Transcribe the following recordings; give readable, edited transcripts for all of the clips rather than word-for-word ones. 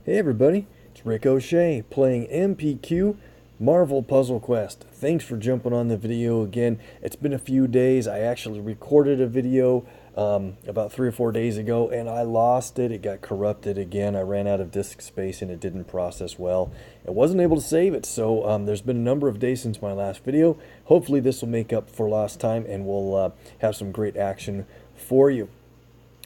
Hey everybody, it's Rick O'Shea playing MPQ Marvel Puzzle Quest. Thanks for jumping on the video again. It's been a few days. I actually recorded a video about 3 or 4 days ago and I lost it. It got corrupted again. I ran out of disk space and it didn't process well. I wasn't able to save it, so there's been a number of days since my last video. Hopefully this will make up for lost time and we'll have some great action for you.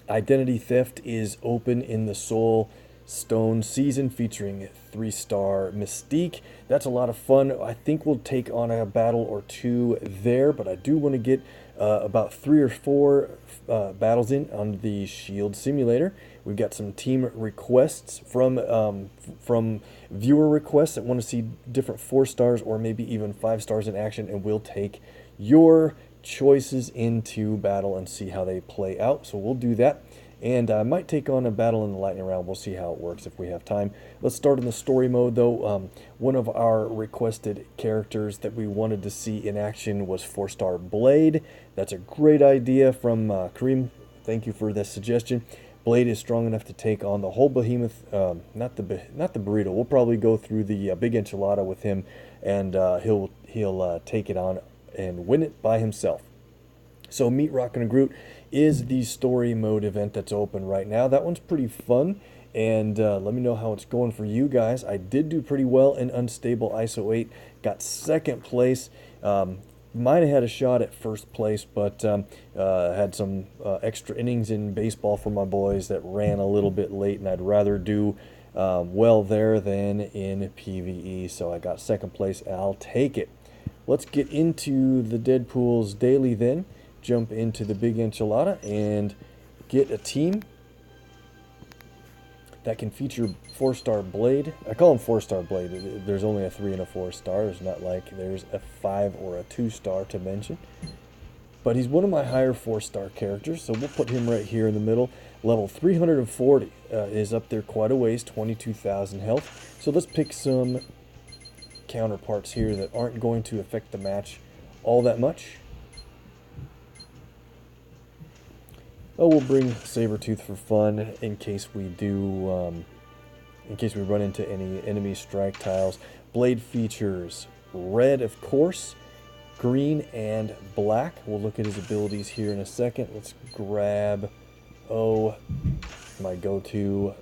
Identity Theft is open in the Soul Stone season featuring 3-star Mystique. That's a lot of fun. I think we'll take on a battle or two there, but I do want to get about 3 or 4 battles in on the Shield Simulator. We've got some team requests from viewer requests that want to see different 4 stars or maybe even 5 stars in action, and we'll take your choices into battle and see how they play out. So we'll do that. And I might take on a battle in the lightning round. We'll see how it works if we have time. Let's start in the story mode, though. One of our requested characters that we wanted to see in action was 4-star Blade. That's a great idea from Kareem. Thank you for this suggestion. Blade is strong enough to take on the whole behemoth, not the burrito. We'll probably go through the big enchilada with him, and he'll take it on and win it by himself. So Meet Rockin' and Groot is the story mode event that's open right now. That one's pretty fun, and let me know how it's going for you guys. I did do pretty well in Unstable ISO 8, got 2nd place. Might have had a shot at 1st place, but had some extra innings in baseball for my boys that ran a little bit late, and I'd rather do well there than in PvE, so I got 2nd place, and I'll take it. Let's get into the Deadpool's daily then. Jump into the big enchilada and get a team that can feature 4-star Blade. I call him 4-star Blade. There's only a 3 and a 4-star. It's not like there's a 5 or a 2-star to mention. But he's one of my higher 4-star characters, so we'll put him right here in the middle. Level 340 is up there quite a ways, 22,000 health. So let's pick some counterparts here that aren't going to affect the match all that much. Oh, we'll bring Sabretooth for fun in case we do, in case we run into any enemy strike tiles. Blade features red, of course, green, and black. We'll look at his abilities here in a second. Let's grab, my go-to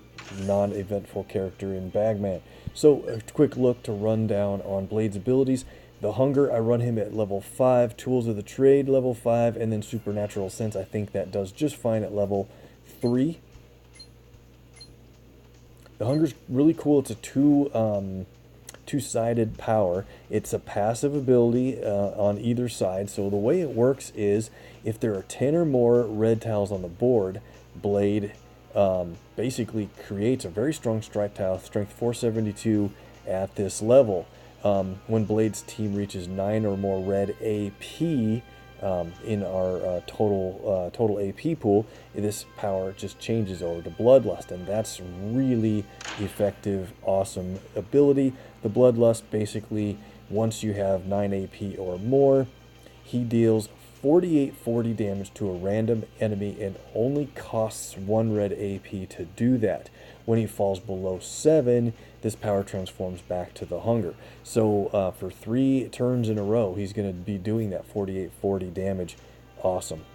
non-eventful character in Bagman. So a quick look to run down on Blade's abilities. The Hunger, I run him at level 5, Tools of the Trade level 5, and then Supernatural Sense, I think that does just fine at level 3. The Hunger's really cool. It's a two-sided power. It's a passive ability on either side. So the way it works is if there are 10 or more red tiles on the board, Blade basically creates a very strong strike tile, strength 472 at this level. When Blade's team reaches 9 or more red AP in our total AP pool, this power just changes over to Bloodlust, and that's really effective, awesome ability. The Bloodlust, basically, once you have 9 AP or more, he deals 4840 damage to a random enemy and only costs 1 red AP to do that. When he falls below 7, this power transforms back to the Hunger. So for 3 turns in a row, he's going to be doing that 4840 damage. Awesome.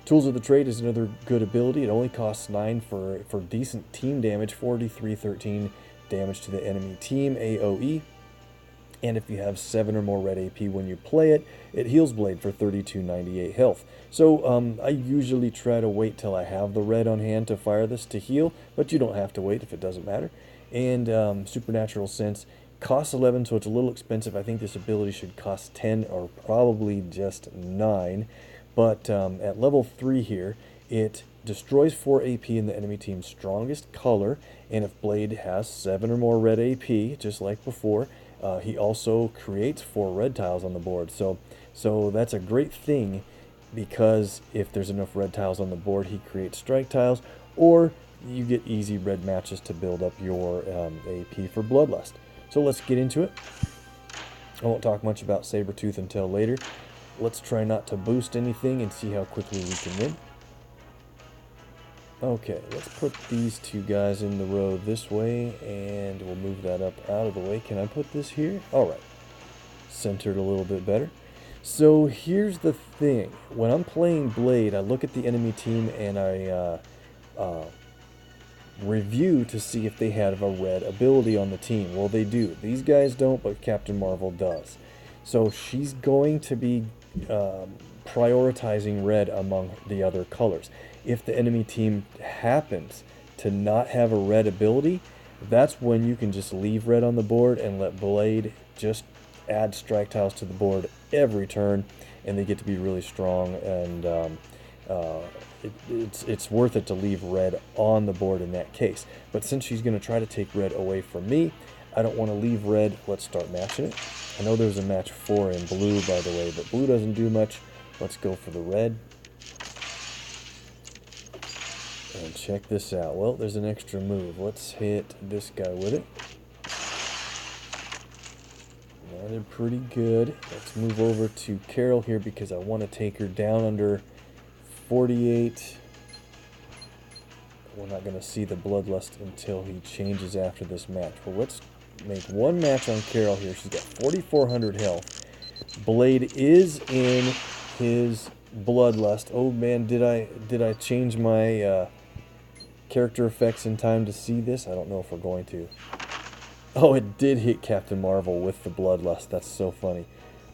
Tools of the Trade is another good ability. It only costs 9 for decent team damage, 4313 damage to the enemy team, AoE. And if you have 7 or more red AP when you play it, it heals Blade for 3298 health. So I usually try to wait till I have the red on hand to fire this to heal, but you don't have to wait if it doesn't matter. And Supernatural Sense costs 11, so it's a little expensive. I think this ability should cost 10 or probably just 9. But at level 3 here, it destroys 4 AP in the enemy team's strongest color, and if Blade has 7 or more red AP, just like before, he also creates 4 red tiles on the board. So that's a great thing, because if there's enough red tiles on the board, he creates strike tiles, or you get easy red matches to build up your AP for Bloodlust. So let's get into it. I won't talk much about Sabretooth until later. Let's try not to boost anything and see how quickly we can win. Okay, let's put these two guys in the row this way, and we'll move that up out of the way. Can I put this here? All right, centered a little bit better. So here's the thing. When I'm playing Blade, I look at the enemy team and I review to see if they have a red ability on the team. Well, they do. These guys don't, but Captain Marvel does. So she's going to be prioritizing red among the other colors. If the enemy team happens to not have a red ability, that's when you can just leave red on the board and let Blade just add strike tiles to the board every turn, and they get to be really strong, and it's worth it to leave red on the board in that case. But since she's going to try to take red away from me, I don't want to leave red. Let's start matching it. I know there's a match 4 in blue, by the way, but blue doesn't do much. Let's go for the red. And check this out. Well, there's an extra move. Let's hit this guy with it. That did pretty good. Let's move over to Carol here because I want to take her down under 48. We're not going to see the Bloodlust until he changes after this match. Well, let's make one match on Carol here. She's got 4,400 health. Blade is in his Bloodlust. Oh man, did I change my character effects in time to see this? I don't know if we're going to. Oh, it did hit Captain Marvel with the Bloodlust. That's so funny.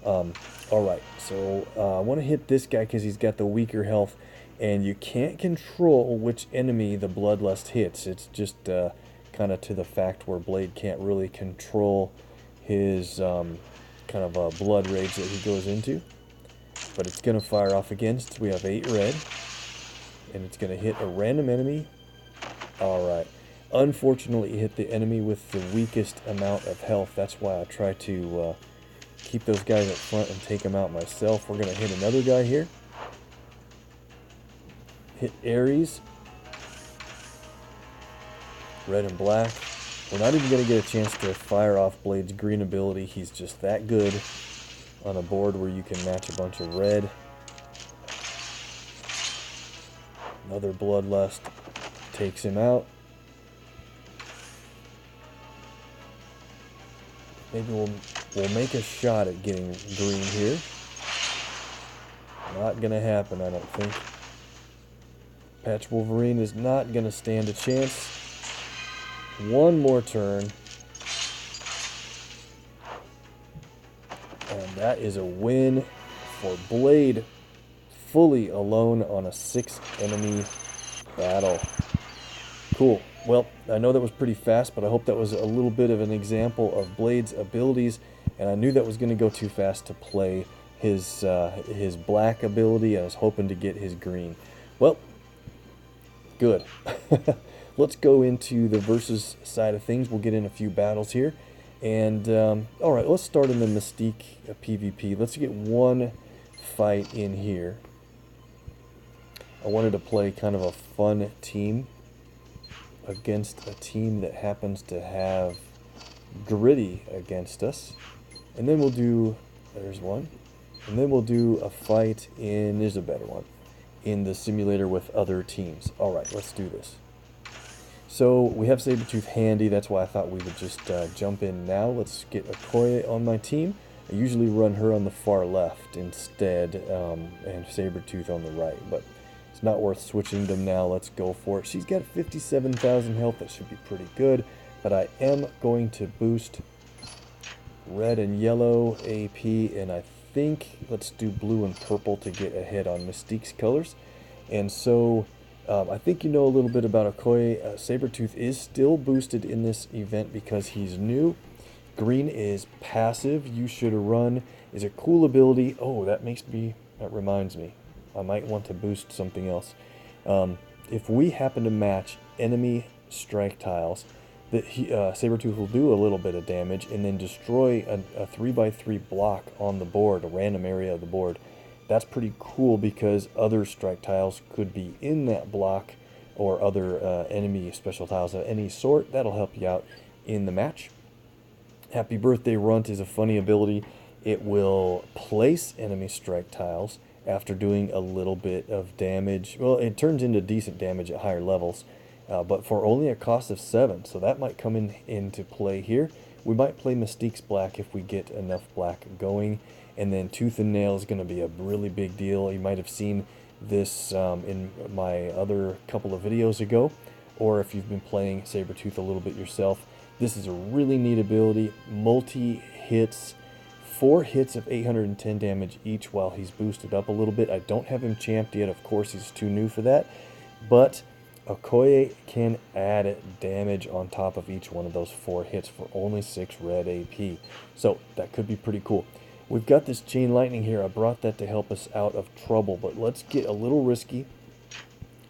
Alright, so I want to hit this guy because he's got the weaker health, and you can't control which enemy the Bloodlust hits. It's just kind of to the fact where Blade can't really control his kind of blood rage that he goes into. But it's going to fire off against. We have 8 red, and it's going to hit a random enemy. Alright. Unfortunately, it hit the enemy with the weakest amount of health. That's why I try to keep those guys up front and take them out myself. We're going to hit another guy here. Hit Ares. Red and black. We're not even going to get a chance to fire off Blade's green ability. He's just that good on a board where you can match a bunch of red. Another Bloodlust takes him out. Maybe we'll make a shot at getting green here. Not gonna happen, I don't think. Patch Wolverine is not gonna stand a chance. One more turn. And that is a win for Blade, fully alone on a 6-enemy battle. Cool. Well, I know that was pretty fast, but I hope that was a little bit of an example of Blade's abilities, and I knew that was going to go too fast to play his black ability. I was hoping to get his green. Well, good. Let's go into the versus side of things. We'll get in a few battles here. And, alright, let's start in the Mystique PvP. Let's get one fight in here. I wanted to play kind of a fun team against a team that happens to have Gritty against us. And then we'll do, there's one. And then we'll do a fight in, there's a better one, in the simulator with other teams. Alright, let's do this. So we have Sabretooth handy, that's why I thought we would just jump in now. Let's get Okoye on my team. I usually run her on the far left instead, and Sabretooth on the right, but it's not worth switching them now. Let's go for it. She's got 57,000 health. That should be pretty good. But I am going to boost red and yellow AP, and I think let's do blue and purple to get ahead on Mystique's colors. And so I think you know a little bit about Okoye. Sabretooth is still boosted in this event because he's new. Green is passive. You should run is a cool ability. Oh, that reminds me. I might want to boost something else. If we happen to match enemy strike tiles, Sabretooth will do a little bit of damage and then destroy a 3x3 block on the board, a random area of the board. That's pretty cool because other strike tiles could be in that block or other enemy special tiles of any sort. That'll help you out in the match. Happy Birthday Runt is a funny ability. It will place enemy strike tiles after doing a little bit of damage. Well, it turns into decent damage at higher levels, but for only a cost of 7, so that might come into play here. We might play Mystique's Black if we get enough black going, and then Tooth and Nail is going to be a really big deal. You might have seen this in my other couple of videos ago, or if you've been playing Sabretooth a little bit yourself. This is a really neat ability. Multi-hits, 4 hits of 810 damage each while he's boosted up a little bit. I don't have him champed yet, of course, he's too new for that, but Okoye can add damage on top of each one of those 4 hits for only 6 red AP. So that could be pretty cool. We've got this Chain Lightning here. I brought that to help us out of trouble, but let's get a little risky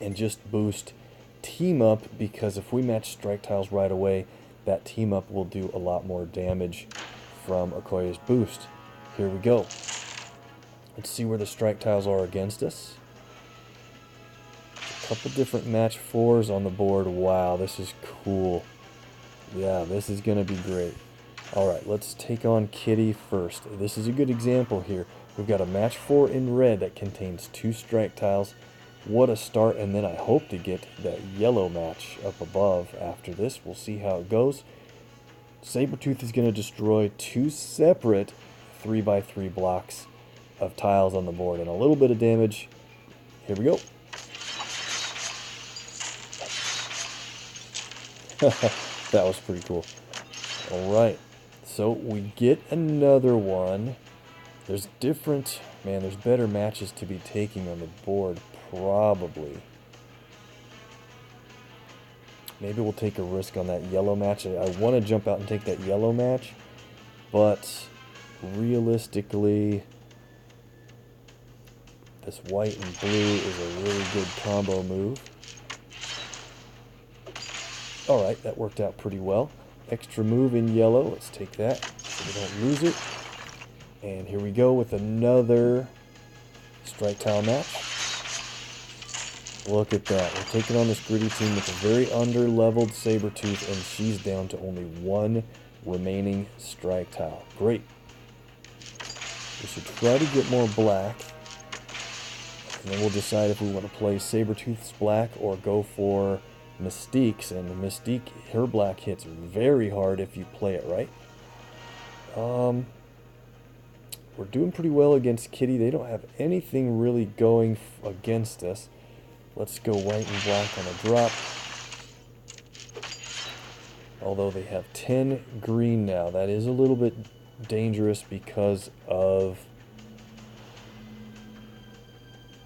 and just boost Team Up, because if we match strike tiles right away, that Team Up will do a lot more damage from Okoye's boost. Here we go. Let's see where the strike tiles are against us. A couple different match 4s on the board. Wow, this is cool. Yeah, this is going to be great. Alright, let's take on Kitty first. This is a good example here. We've got a match 4 in red that contains 2 strike tiles. What a start, and then I hope to get that yellow match up above after this. We'll see how it goes. Sabretooth is going to destroy 2 separate 3x3 blocks of tiles on the board, and a little bit of damage. Here we go. That was pretty cool. Alright, so we get another one. There's there's better matches to be taking on the board, probably. Maybe we'll take a risk on that yellow match. I want to jump out and take that yellow match, but realistically, this white and blue is a really good combo move. Alright, that worked out pretty well. Extra move in yellow. Let's take that so we don't lose it. And here we go with another strike tile match. Look at that. We're taking on this gritty team with a very under-leveled Sabretooth, and she's down to only 1 remaining strike tile. Great. We should try to get more black, and then we'll decide if we want to play Sabretooth's black or go for Mystique's. And Mystique, her black hits very hard if you play it right. We're doing pretty well against Kitty. They don't have anything really going against us. Let's go white and black on a drop. Although they have 10 green now. That is a little bit dangerous because of...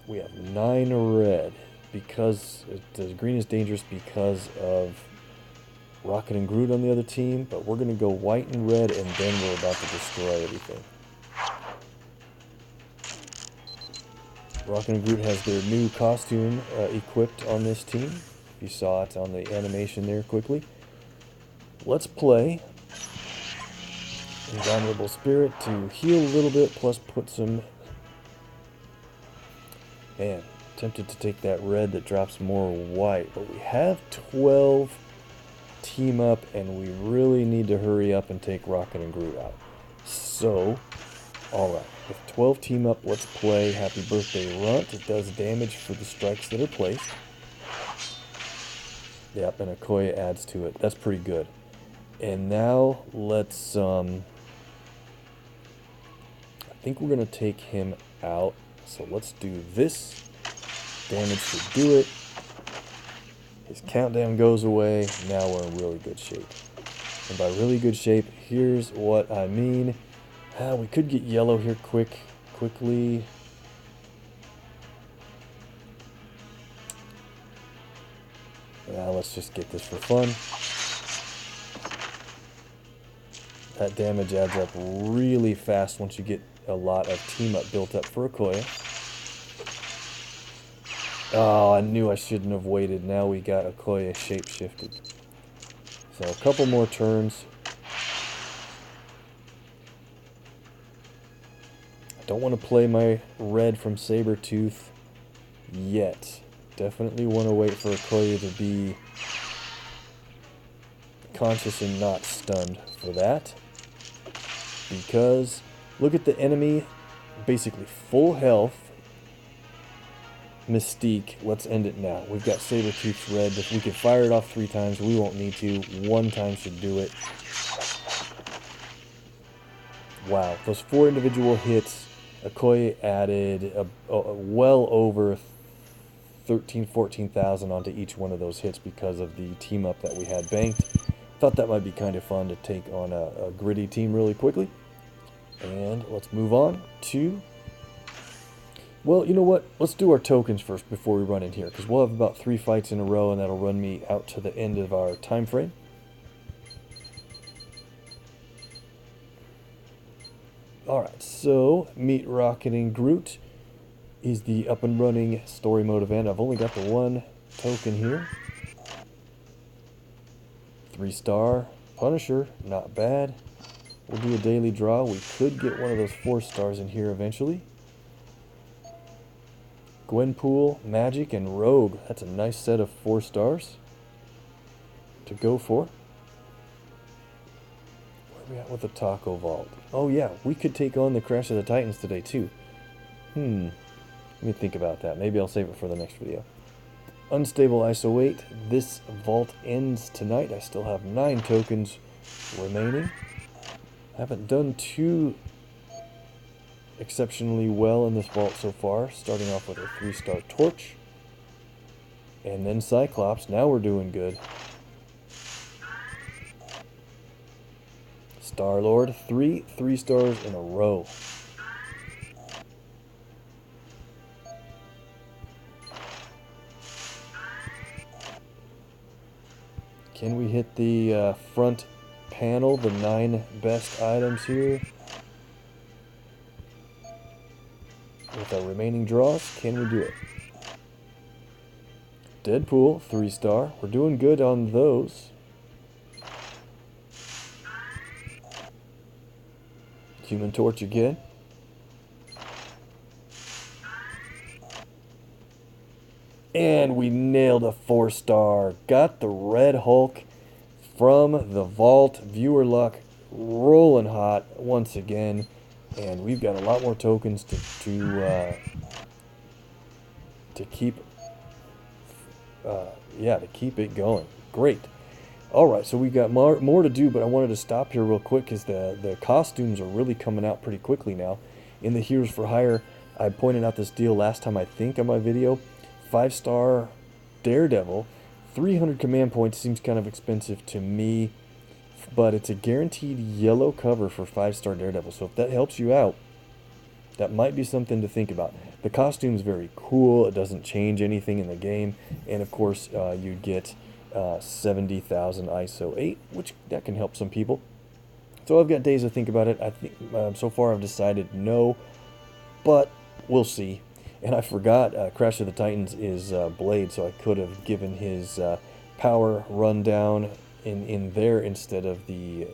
we have 9 red. Because the green is dangerous because of Rocket and Groot on the other team. But we're going to go white and red, and then we're about to destroy everything. Rocket and Groot has their new costume equipped on this team. You saw it on the animation there quickly. Let's play Indomitable Spirit to heal a little bit, plus put some... Man, tempted to take that red that drops more white, but we have 12 team up, and we really need to hurry up and take Rocket and Groot out. So, alright, with 12 team up, let's play Happy Birthday Runt. It does damage for the strikes that are placed. Yep, and Okoye adds to it. That's pretty good. And now let's, I think we're going to take him out. So let's do this. Damage should do it. His countdown goes away. Now we're in really good shape. And by really good shape, here's what I mean. We could get yellow here quickly. Now let's just get this for fun. That damage adds up really fast once you get a lot of team up built up for Okoye. Oh, I knew I shouldn't have waited. Now we got Okoye shape-shifted. So a couple more turns. I don't want to play my red from Sabretooth yet. Definitely want to wait for Okoye to be conscious and not stunned for that. Because look at the enemy, basically full health, Mystique. Let's end it now. We've got Sabertooth's Red. If we could fire it off 3 times, we won't need to. 1 time should do it. Wow, those 4 individual hits, Okoye added well over 14,000 onto each one of those hits because of the team up that we had banked. Thought that might be kind of fun to take on a gritty team really quickly. And let's move on to... Well, you know what? Let's do our tokens first before we run in here, because we'll have about 3 fights in a row, and that'll run me out to the end of our time frame. Alright, so Meet Rocket and Groot is the up and running story mode event. I've only got the 1 token here. 3-star Punisher, not bad. We'll do a daily draw. We could get one of those 4 stars in here eventually. Gwenpool, Magic, and Rogue. That's a nice set of 4 stars to go for. Where are we at with the Taco Vault? Oh yeah, we could take on the Crash of the Titans today too. Let me think about that. Maybe I'll save it for the next video. Unstable ISO 8. This vault ends tonight. I still have 9 tokens remaining. I haven't done too exceptionally well in this vault so far, starting off with a 3-star Torch and then Cyclops. Now we're doing good. Star-Lord, 3 3-stars in a row. Can we hit the front panel, the 9 best items here? With our remaining draws, can we do it? Deadpool, 3-star. We're doing good on those. Human Torch again. And we nailed a 4-star. Got the Red Hulk from the vault. Viewer luck rolling hot once again. And we've got a lot more tokens to keep to keep it going. Great. Alright, so we've got more to do, but I wanted to stop here real quick because the costumes are really coming out pretty quickly now. In the Heroes for Hire, I pointed out this deal last time, I think, on my video. 5-star Daredevil, 300 command points seems kind of expensive to me, but it's a guaranteed yellow cover for 5-star Daredevil. So if that helps you out, that might be something to think about. The costume's very cool. It doesn't change anything in the game. And of course, you get 70,000 ISO 8, which that can help some people. So I've got days to think about it. I think so far I've decided no, but we'll see. And I forgot Crash of the Titans is Blade, so I could have given his power rundown in there instead of the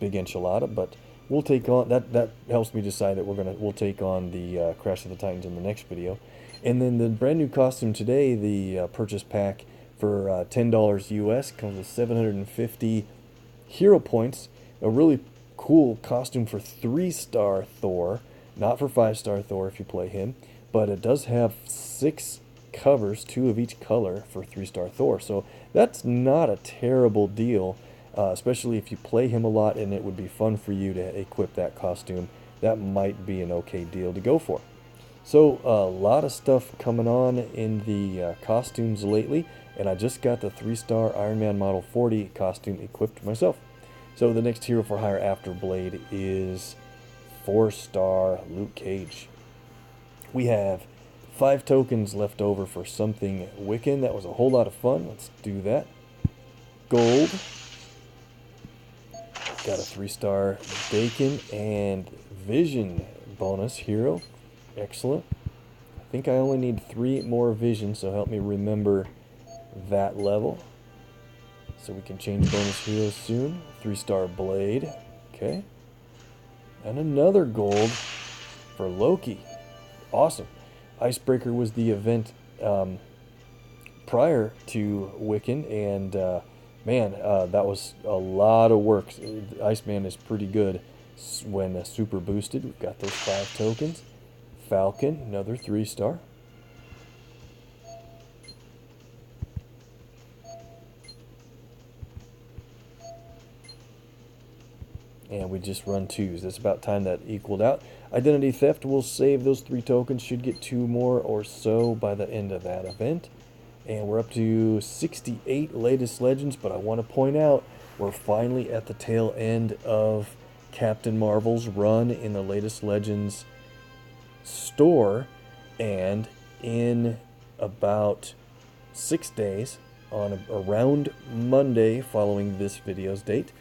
big enchilada. But we'll take on that helps me decide that we'll take on the Crash of the Titans in the next video. And then the brand new costume today, the purchase pack for $10 US, comes with 750 hero points. A really cool costume for 3-star Thor, not for 5-star Thor if you play him, but it does have 6 covers, 2 of each color for 3-star Thor. So that's not a terrible deal, especially if you play him a lot and it would be fun for you to equip that costume. That might be an okay deal to go for. So a lot of stuff coming on in the costumes lately, and I just got the 3-star Iron Man Model 40 costume equipped myself. So the next hero for hire after Blade is 4-star Luke Cage. We have 5 tokens left over for something Wiccan. That was a whole lot of fun. Let's do that. Gold. Got a 3-star Bacon and Vision bonus hero. Excellent. I think I only need 3 more Vision, so help me remember that level. So we can change bonus heroes soon. 3-star Blade. Okay. And another gold for Loki. Awesome. Icebreaker was the event prior to Wiccan, and man, that was a lot of work. Iceman is pretty good when super boosted. We've got those 5 tokens. Falcon, another 3-star. and we just run 2s. It's about time that equaled out. Identity theft will save those 3 tokens, should get 2 more or so by the end of that event. And we're up to 68 latest legends, but I want to point out we're finally at the tail end of Captain Marvel's run in the latest legends store, and in about 6 days, on around Monday following this video's date,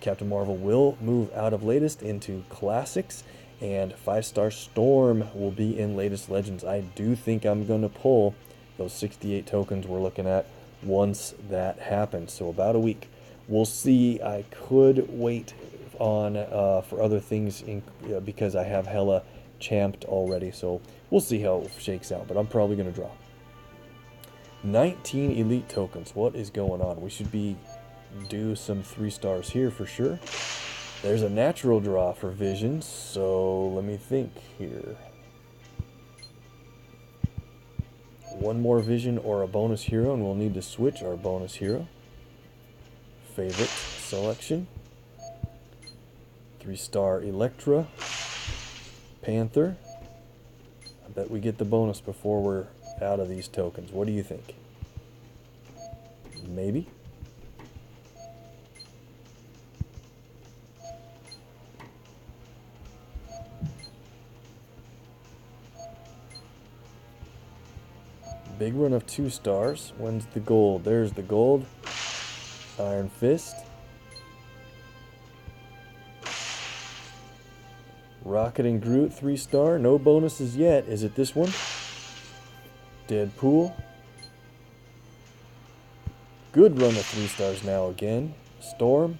Captain Marvel will move out of latest into classics, and 5-star Storm will be in latest legends. I do think I'm going to pull those 68 tokens we're looking at once that happens, so about a week. We'll see. I could wait on for other things because I have hella champed already, so we'll see how it shakes out, but I'm probably going to draw 19 elite tokens. What is going on? We should be due some 3 stars here for sure. There's a natural draw for visions, so let me think here. One more vision or a bonus hero, and we'll need to switch our bonus hero. Favorite selection. 3-star Electra. Panther. I bet we get the bonus before we're out of these tokens. What do you think? Maybe? Big run of 2 stars. When's the gold? There's the gold. Iron Fist. Rocket and Groot, 3-star. No bonuses yet. Is it this one? Deadpool. Good run of 3 stars now again. Storm.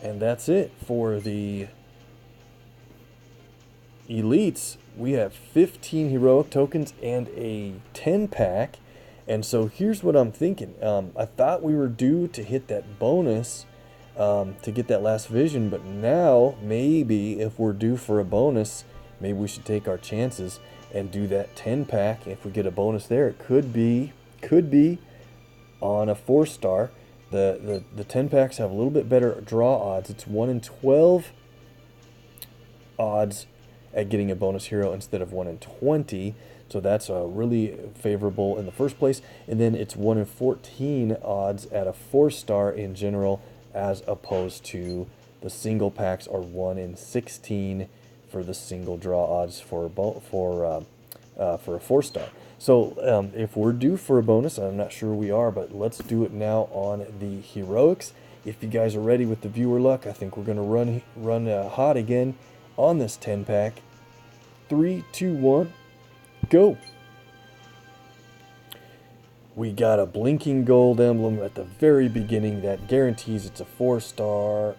And that's it for the elites. We have 15 heroic tokens and a 10-pack. And so here's what I'm thinking. I thought we were due to hit that bonus to get that last vision, but now maybe if we're due for a bonus, maybe we should take our chances and do that 10-pack. If we get a bonus there, it could be on a 4-star. The 10-packs have a little bit better draw odds. It's 1 in 12 odds at getting a bonus hero instead of 1 in 20. So that's really favorable in the first place. And then it's 1 in 14 odds at a 4-star in general, as opposed to the single packs are 1 in 16 for the single draw odds for a 4-star. So if we're due for a bonus, I'm not sure we are, but let's do it now on the heroics. If you guys are ready with the viewer luck, I think we're going to run hot again on this 10-pack. 3, 2, 1, go. We got a blinking gold emblem at the very beginning that guarantees it's a 4-star.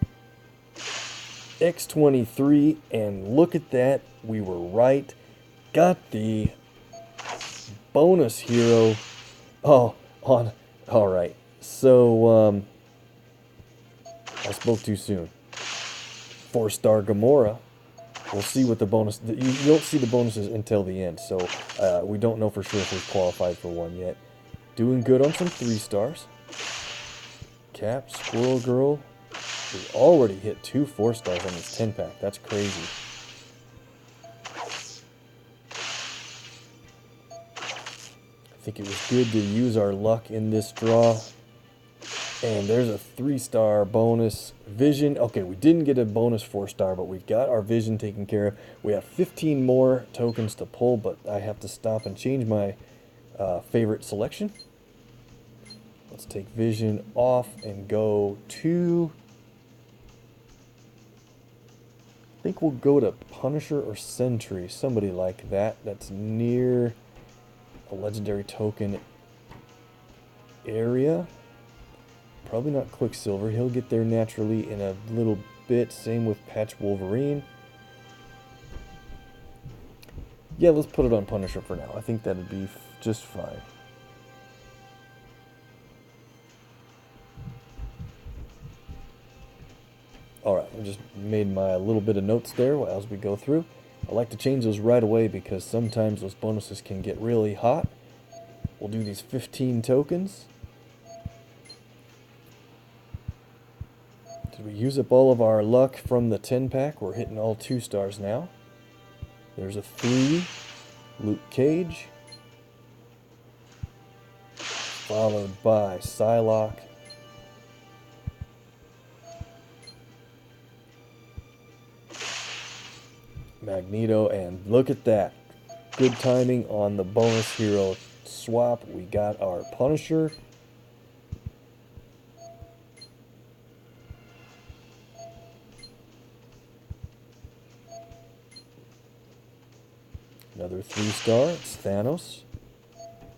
X23, and look at that, we were right. Got the bonus hero. Oh, alright. So, I spoke too soon. 4-star Gamora. We'll see what the bonus... You don't see the bonuses until the end, so we don't know for sure if we've qualified for one yet. Doing good on some 3 stars. Cap, Squirrel Girl. We already hit 2 4-stars on this 10-pack. That's crazy. I think it was good to use our luck in this draw. And there's a 3-star bonus vision. Okay, we didn't get a bonus 4-star, but we've got our vision taken care of. We have 15 more tokens to pull, but I have to stop and change my favorite selection. Let's take vision off and go to... I think we'll go to Punisher or Sentry, somebody like that. That's near a legendary token area. Probably not Quicksilver. He'll get there naturally in a little bit. Same with Patch Wolverine. Yeah, let's put it on Punisher for now. I think that'd be just fine. Alright, I just made my little bit of notes there as we go through. I like to change those right away because sometimes those bonuses can get really hot. We'll do these 15 tokens. we use up all of our luck from the 10 pack. We're hitting all 2 stars now. There's a 3, Luke Cage, followed by Psylocke, Magneto, and look at that. Good timing on the bonus hero swap. We got our Punisher. Another 3-star, it's Thanos.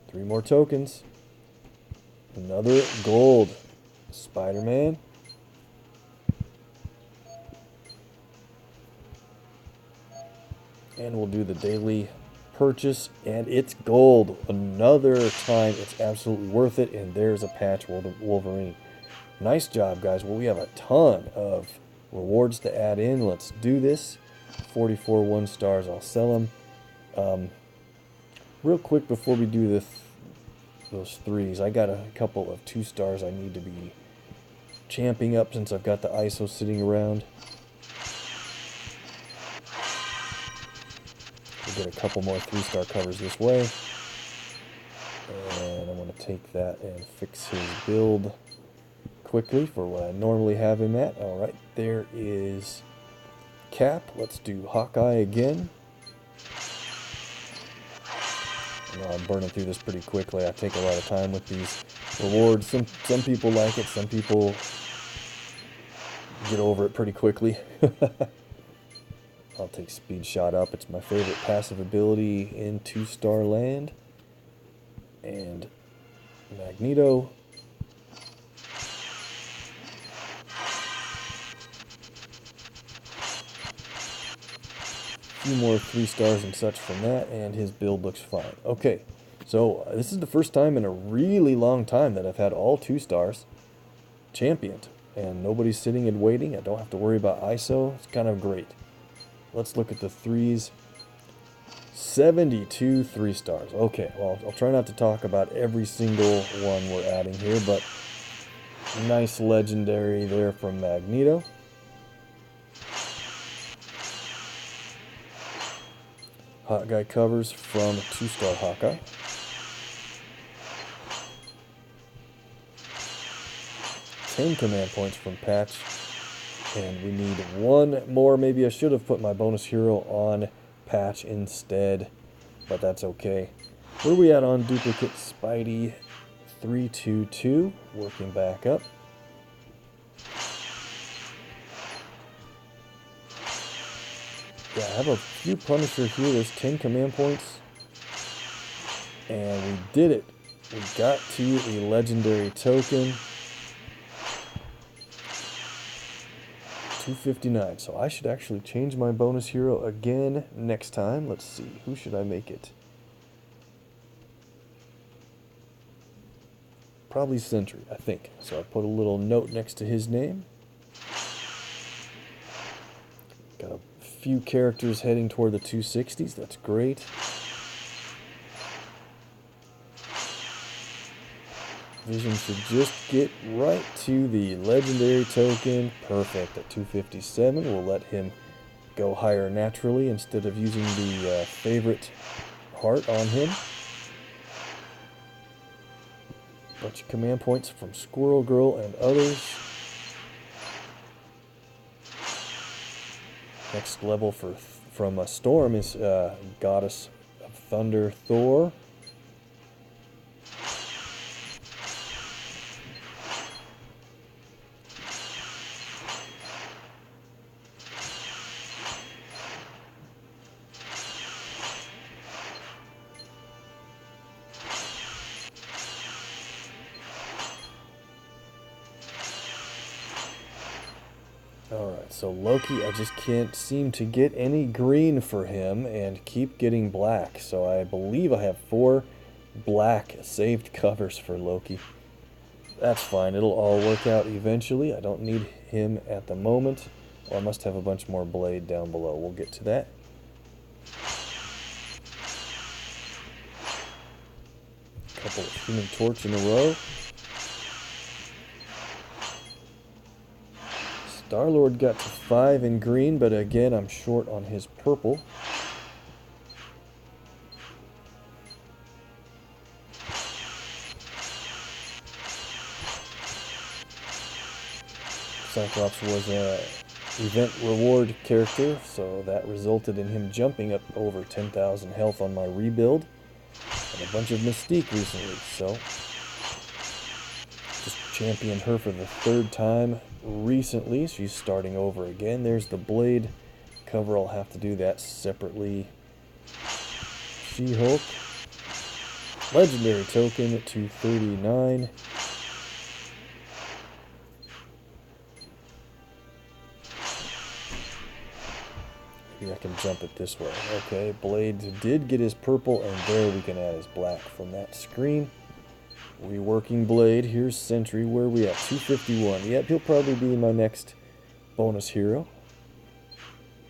3 more tokens. Another gold, Spider-Man. And we'll do the daily purchase, and it's gold. Another time, it's absolutely worth it, and there's a patch Wolverine. Nice job, guys. Well, we have a ton of rewards to add in. Let's do this. 44 1-stars, I'll sell them. Real quick before we do those 3s, I got a couple of 2-stars I need to be champing up since I've got the ISO sitting around. We'll get a couple more 3-star covers this way. And I'm going to take that and fix his build quickly for what I normally have him at. Alright, there is Cap. Let's do Hawkeye again. I'm burning through this pretty quickly. I take a lot of time with these rewards. Some people like it. Some people get over it pretty quickly. I'll take Speed Shot Up. It's my favorite passive ability in 2-star land. And Magneto. Few more 3-stars and such from that, and his build looks fine. Okay, so this is the first time in a really long time that I've had all 2-stars championed, and nobody's sitting and waiting. I don't have to worry about ISO. It's kind of great. Let's look at the 3s. 72 3-stars. Okay, well, I'll try not to talk about every single one we're adding here, but nice legendary there from Magneto. Hawkeye covers from 2-star Hawkeye. Ten command points from Patch. And we need 1 more. Maybe I should have put my bonus hero on Patch instead, but that's okay. Where are we at on duplicate Spidey? 322. Working back up. Yeah, I have a few Punisher here. There's 10 command points. And we did it. We got to a legendary token. 259. So I should actually change my bonus hero again next time. Let's see. Who should I make it? Probably Sentry, I think. So I put a little note next to his name. Got a few characters heading toward the 260s. That's great. Vision should just get right to the legendary token. Perfect. At 257, we'll let him go higher naturally instead of using the favorite heart on him. Bunch of command points from Squirrel Girl and others. Next level from a Storm is Goddess of Thunder Thor. Alright, so Loki, I just can't seem to get any green for him and keep getting black. So I believe I have 4 black saved covers for Loki. That's fine, it'll all work out eventually. I don't need him at the moment. Oh, I must have a bunch more blade down below. We'll get to that. Couple of Human Torch in a row. Star-Lord got to 5 in green, but again, I'm short on his purple. Cyclops was a event reward character, so that resulted in him jumping up over 10,000 health on my rebuild, and a bunch of Mystique recently, so just championed her for the 3rd time recently. She's starting over again. There's the blade cover. I'll have to do that separately. She-Hulk. Legendary token at 239. Maybe I can jump it this way. Okay, Blade did get his purple, and there we can add his black from that screen. Reworking Blade. Here's Sentry. Where are we at? 251. Yep, he'll probably be my next bonus hero,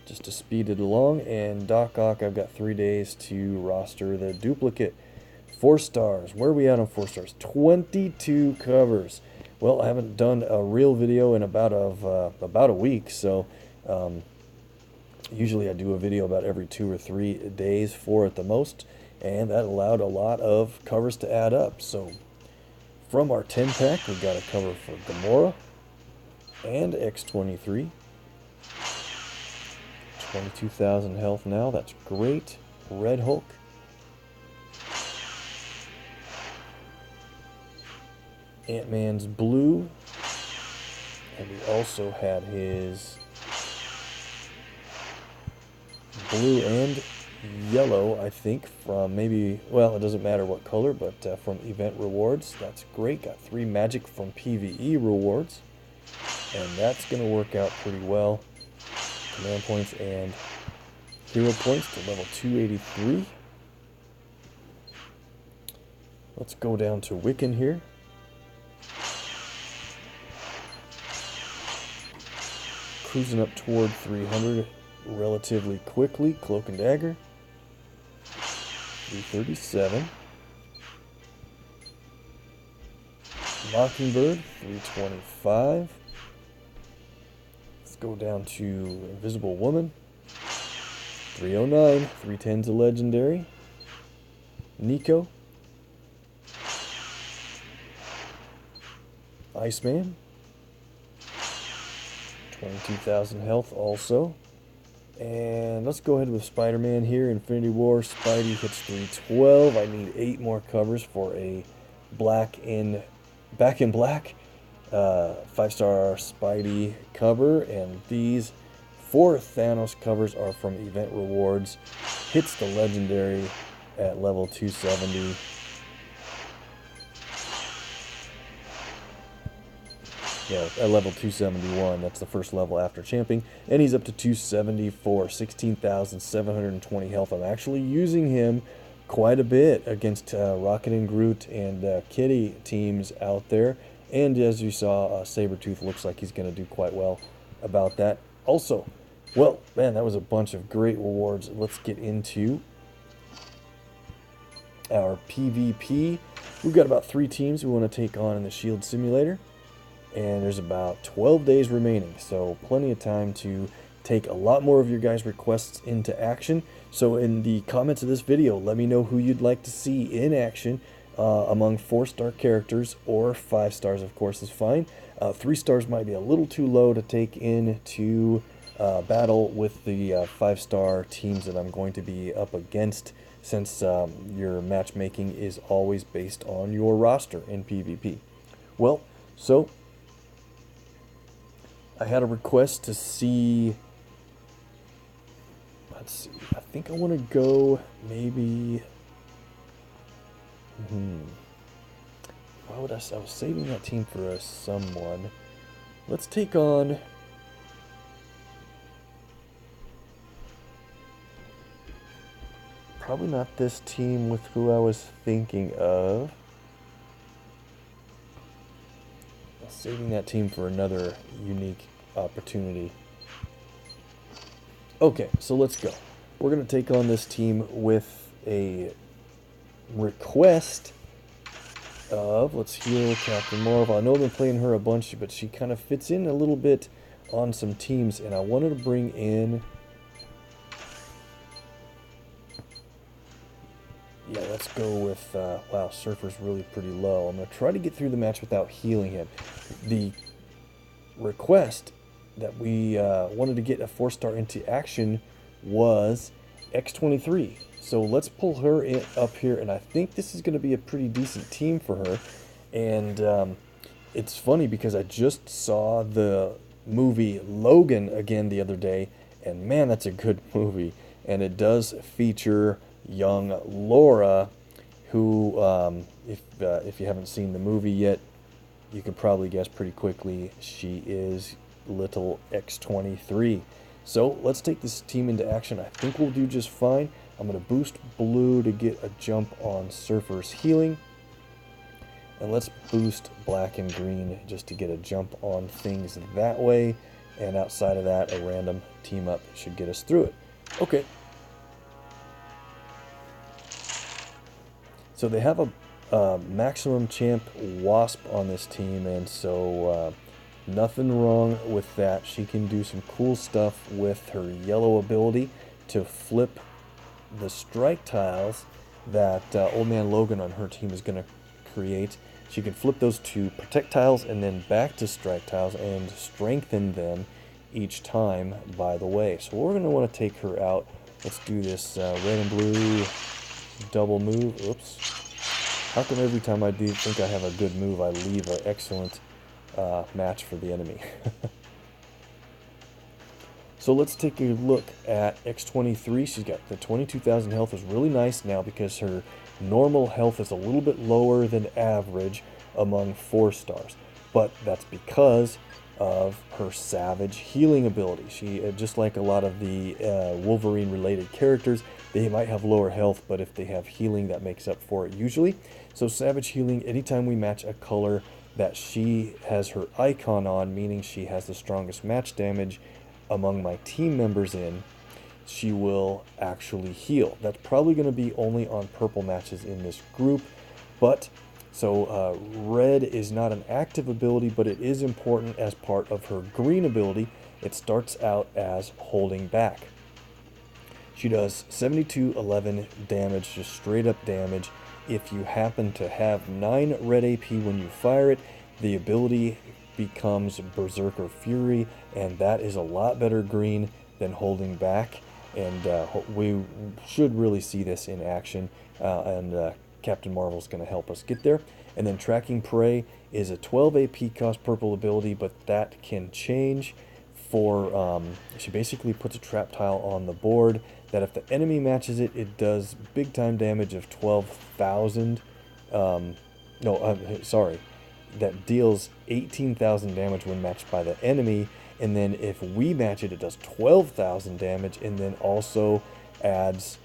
just to speed it along. And Doc Ock, I've got 3 days to roster the duplicate. 4 stars. Where are we at on 4 stars? 22 covers. Well, I haven't done a real video in about a week, so usually I do a video about every 2 or 3 days, 4 at the most, and that allowed a lot of covers to add up. So from our 10 pack, we got a cover for Gamora and X-23. 22,000 health now, that's great. Red Hulk. Ant-Man's blue. And we also had his blue and yellow, I think, from maybe, well, it doesn't matter what color, but from event rewards. That's great. Got 3 magic from PvE rewards, and that's going to work out pretty well. Command points and hero points to level 283. Let's go down to Wiccan here. Cruising up toward 300 relatively quickly. Cloak and Dagger. 337. Mockingbird, 325. Let's go down to Invisible Woman. 309. 310's a legendary. Nico. Iceman. 22,000 health also. And let's go ahead with Spider-Man here. Infinity War. Spidey hits 312. I need 8 more covers for a back in black 5-star Spidey cover. And these 4 Thanos covers are from event rewards. Hits the legendary at level 270. No, at level 271, that's the first level after champing, and he's up to 274, 16,720 health. I'm actually using him quite a bit against Rocket and Groot and Kitty teams out there, and as you saw, Sabretooth looks like he's going to do quite well about that. Also, well, man, that was a bunch of great rewards. Let's get into our PvP. We've got about 3 teams we want to take on in the Shield Simulator. And there's about 12 days remaining, so plenty of time to take a lot more of your guys' requests into action. So in the comments of this video, let me know who you'd like to see in action among 4-star characters, or 5 stars, of course, is fine. 3 stars might be a little too low to take into battle with the 5-star teams that I'm going to be up against, since your matchmaking is always based on your roster in PvP. Well, so I had a request to see, let's see, I think I want to go maybe, why would I was saving that team for someone. Let's take on, probably not this team with who I was thinking of. Saving that team for another unique opportunity. Okay, so let's go. We're going to take on this team with a request of, let's heal Captain Marvel. I know I've been playing her a bunch, but she kind of fits in a little bit on some teams, and I wanted to bring in... Yeah, let's go with... wow, Surfer's really pretty low. I'm going to try to get through the match without healing him. The request that we wanted to get a 4-star into action was X23. So let's pull her up here, and I think this is going to be a pretty decent team for her. And it's funny because I just saw the movie Logan again the other day, and man, that's a good movie. And it does feature young Laura, who, if you haven't seen the movie yet, you can probably guess pretty quickly she is little X23. So let's take this team into action. I think we'll do just fine. I'm going to boost blue to get a jump on Surfer's healing. And let's boost black and green just to get a jump on things that way. And outside of that, a random team up should get us through it. Okay. So they have a maximum champ wasp on this team, and so nothing wrong with that. She can do some cool stuff with her yellow ability to flip the strike tiles that Old Man Logan on her team is going to create. She can flip those to protect tiles and then back to strike tiles and strengthen them each time, by the way. So we're going to want to take her out. Let's do this red and blue double move. Oops. How come every time I do think I have a good move, I leave an excellent match for the enemy? So let's take a look at X23. She's got the 22,000 health, is really nice now because her normal health is a little bit lower than average among 4-stars. But that's because of her savage healing ability. She, just like a lot of the Wolverine related characters, they might have lower health, but if they have healing, that makes up for it usually. So savage healing, anytime we match a color that she has her icon on, meaning she has the strongest match damage among my team members in, she will actually heal. That's probably going to be only on purple matches in this group, but so red is not an active ability, but it is important as part of her green ability. It starts out as holding back. She does 7211 damage, just straight up damage. If you happen to have 9 red AP when you fire it, the ability becomes Berserker Fury, and that is a lot better green than holding back. And we should really see this in action, and Captain Marvel's going to help us get there. And then Tracking Prey is a 12 AP cost purple ability, but that can change for, she basically puts a trap tile on the board that if the enemy matches it, it does big time damage of 12,000, sorry, that deals 18,000 damage when matched by the enemy, and then if we match it, it does 12,000 damage, and then also adds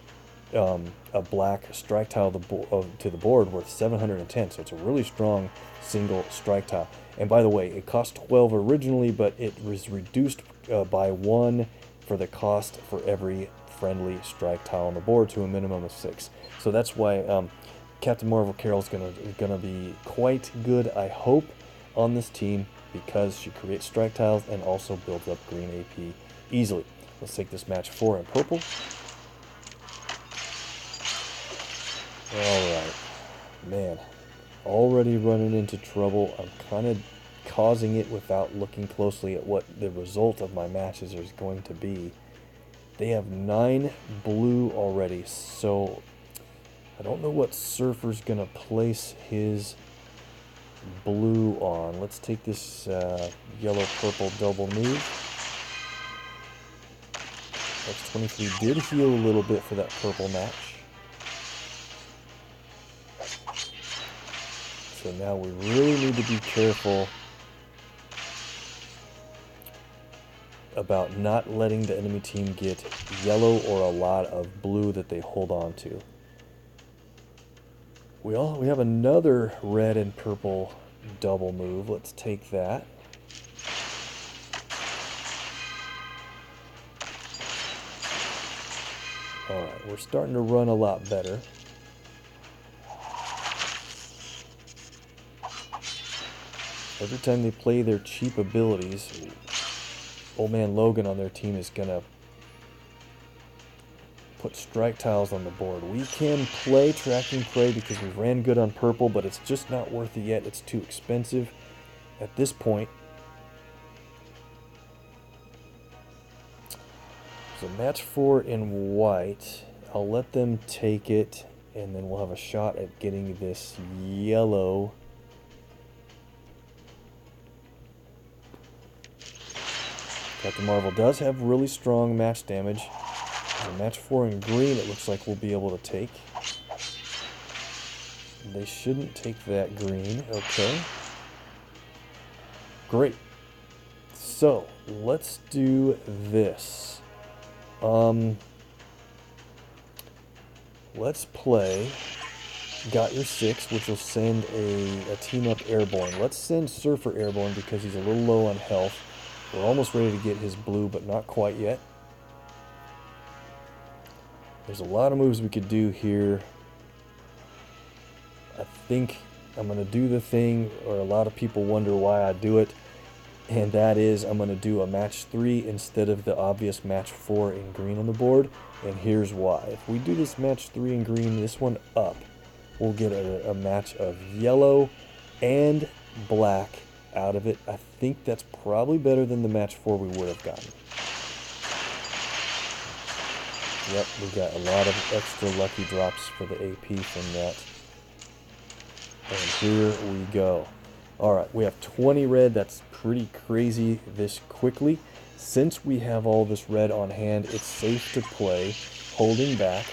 a black strike tile to the board worth 710. So it's a really strong single strike tile. And by the way, it cost 12 originally, but it was reduced by 1 for the cost for every friendly strike tile on the board to a minimum of 6. So that's why Captain Marvel Carol's gonna be quite good, I hope, on this team, because she creates strike tiles and also builds up green AP easily. Let's take this match 4 in purple. Alright, man, already running into trouble. I'm kind of causing it without looking closely at what the result of my matches is going to be. They have 9 blue already, so I don't know what Surfer's going to place his blue on. Let's take this yellow-purple double move. X23 did heal a little bit for that purple match. So now we really need to be careful about not letting the enemy team get yellow or a lot of blue that they hold on to. We have another red and purple double move. Let's take that. Alright, we're starting to run a lot better. Every time they play their cheap abilities, Old Man Logan on their team is going to put strike tiles on the board. We can play Tracking Prey because we ran good on purple, but it's just not worth it yet. It's too expensive at this point. So match 4 in white. I'll let them take it, and then we'll have a shot at getting this yellow. Captain Marvel does have really strong match damage. So match 4 in green, it looks like we'll be able to take. They shouldn't take that green. Okay. Great. So let's do this. Let's play Got Your 6, which will send a team up airborne. Let's send Surfer airborne because he's a little low on health. We're almost ready to get his blue, but not quite yet. There's a lot of moves we could do here. I think I'm going to do the thing, or a lot of people wonder why I do it, and that is I'm going to do a match 3 instead of the obvious match 4 in green on the board, and here's why. If we do this match 3 in green, this one up, we'll get a match of yellow and black out of it. I think that's probably better than the match 4 we would have gotten. Yep, we got a lot of extra lucky drops for the AP from that. And here we go. Alright, we have 20 red. That's pretty crazy this quickly. Since we have all this red on hand, it's safe to play holding back.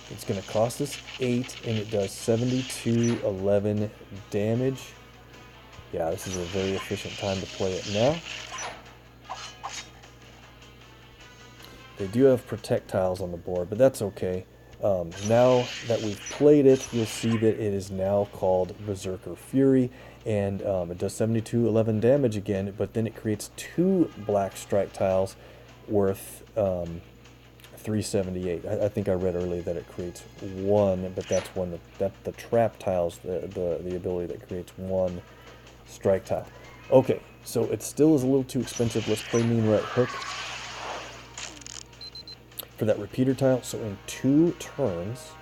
It's going to cost us 8, and it does 72-11 damage. Yeah, this is a very efficient time to play it now. They do have projectiles on the board, but that's okay. Now that we've played it, you'll see that it is now called Berserker Fury, and it does 72-11 damage again, but then it creates 2 black strike tiles worth 378. I think I read earlier that it creates 1, but that's one that the trap tiles, the ability that creates 1 strike tile. Okay, so it still is a little too expensive. Let's play Mean Right Hook for that repeater tile. So in 2 turns,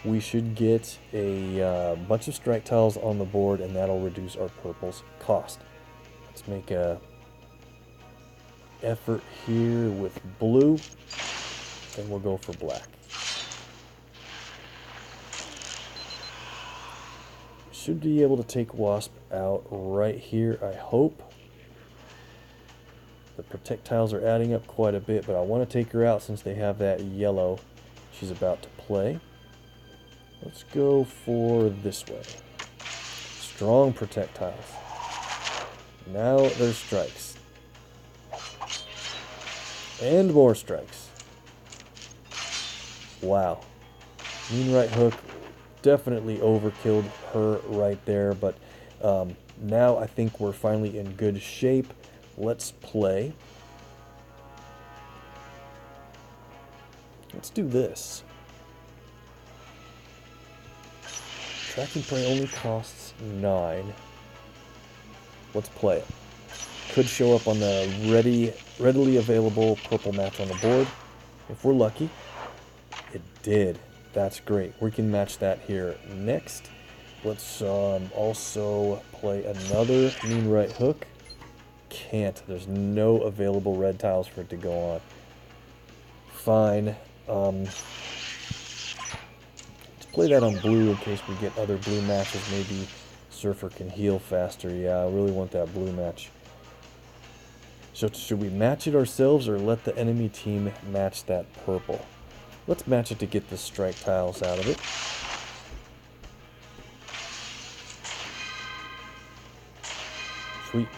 we should get a bunch of strike tiles on the board, and that'll reduce our purple's cost. Let's make a effort here with blue, and we'll go for black. Should be able to take Wasp out right here, I hope. The projectiles are adding up quite a bit, but I want to take her out since they have that yellow she's about to play. Let's go for this way. Strong projectiles. Now there's strikes. And more strikes. Wow. Mean Right Hook definitely overkilled her right there, but now I think we're finally in good shape. Let's play. Let's do this. Tracking Prey only costs 9. Let's play it. Could show up on the readily available purple match on the board. If we're lucky, it did. That's great. We can match that here next. Let's also play another Mean Right Hook. Can't. There's no available red tiles for it to go on. Fine. Let's play that on blue in case we get other blue matches. Maybe Surfer can heal faster. Yeah, I really want that blue match. So should we match it ourselves or let the enemy team match that purple? Let's match it to get the strike tiles out of it. Sweet.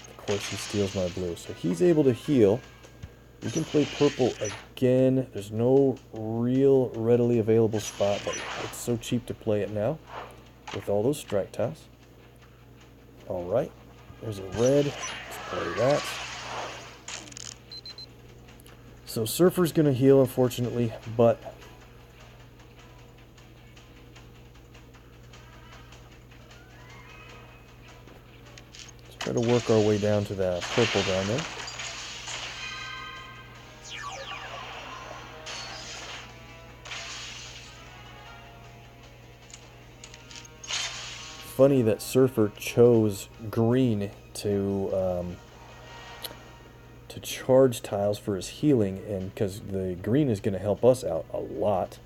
Of course he steals my blue. So he's able to heal. We can play purple again. There's no real readily available spot, but it's so cheap to play it now with all those strike tiles. Alright. There's a red. Let's play that. So Surfer's going to heal, unfortunately, but let's Try to work our way down to that purple down there. Funny that Surfer chose green to charge tiles for his healing, and because the green is going to help us out a lot.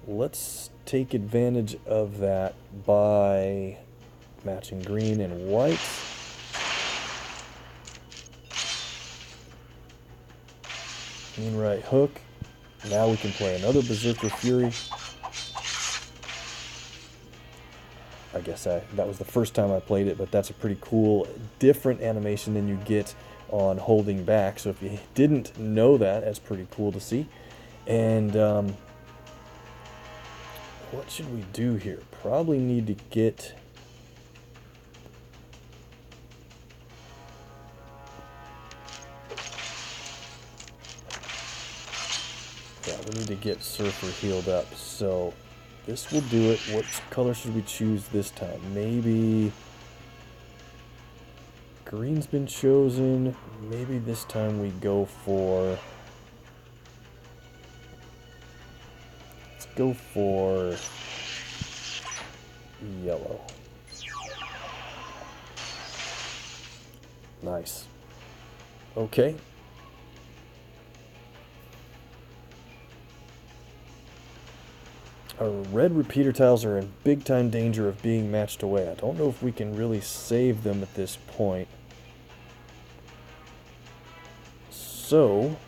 Let's take advantage of that by matching green and white. Green right hook. Now we can play another Berserker Fury. I guess that was the first time I played it, but that's a pretty cool, different animation than you get on holding back. So if you didn't know that, that's pretty cool to see. And what should we do here? Probably need to get... Yeah, we need to get Surfer healed up. So this will do it. What color should we choose this time? Maybe green's been chosen. Maybe this time we go for... Let's go for yellow. Nice. Okay. Our red repeater tiles are in big time danger of being matched away. I don't know if we can really save them at this point. So,